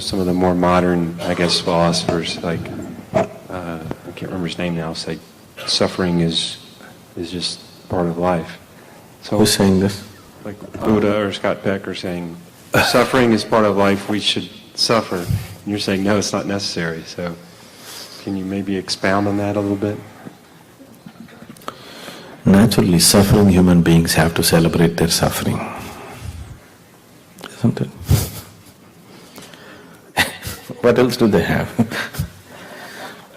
some of the more modern, I guess, philosophers, like, I can't remember his name now, say suffering is just part of life. So, who's saying this? Like Buddha or Scott Peck are saying, suffering is part of life, we should suffer. And you're saying, no, it's not necessary. So can you maybe expound on that a little bit? Naturally, suffering human beings have to celebrate their suffering, isn't it? What else do they have?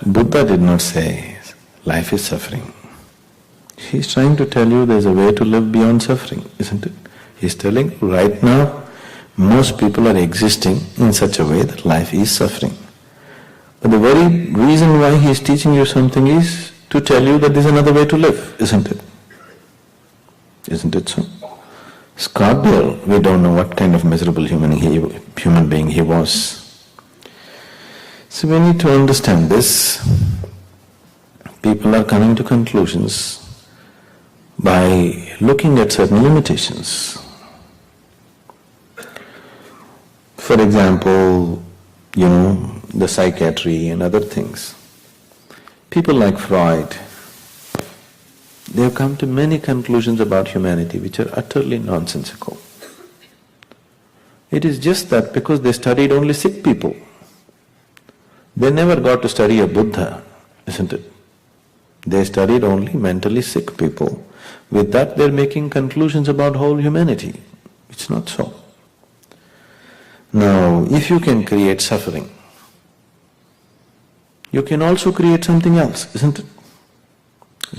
Buddha did not say, life is suffering. He's trying to tell you there's a way to live beyond suffering, isn't it? He's telling, right now, most people are existing in such a way that life is suffering. But the very reason why he's teaching you something is to tell you that there's another way to live, isn't it? Isn't it so? Scott Dale, we don't know what kind of miserable human being he was. So we need to understand this. People are coming to conclusions by looking at certain limitations. For example, the psychiatry and other things. People like Freud, they have come to many conclusions about humanity which are utterly nonsensical. It is just that because they studied only sick people, they never got to study a Buddha, isn't it? They studied only mentally sick people. With that they're making conclusions about whole humanity. It's not so. Now, if you can create suffering, you can also create something else, isn't it?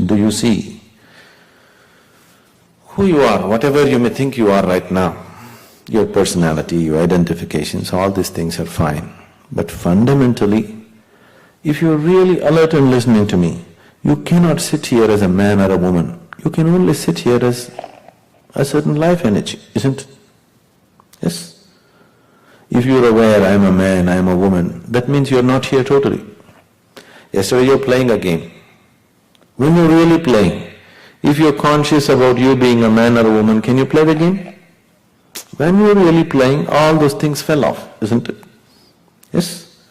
Do you see who you are, whatever you may think you are right now, your personality, your identifications, all these things are fine. But fundamentally, if you're really alert and listening to me, you cannot sit here as a man or a woman. You can only sit here as a certain life energy, isn't it? Yes? If you're aware, I am a man, I am a woman, that means you're not here totally. Yesterday you're playing a game. When you're really playing, if you're conscious about you being a man or a woman, can you play the game? When you're really playing, all those things fell off, isn't it? Yes?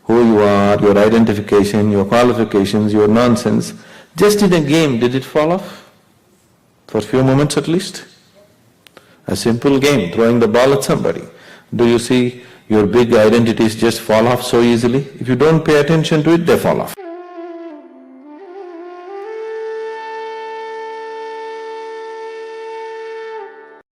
Who you are, your identification, your qualifications, your nonsense, just in a game, did it fall off? For a few moments at least? A simple game, throwing the ball at somebody. Do you see your big identities just fall off so easily? If you don't pay attention to it, they fall off.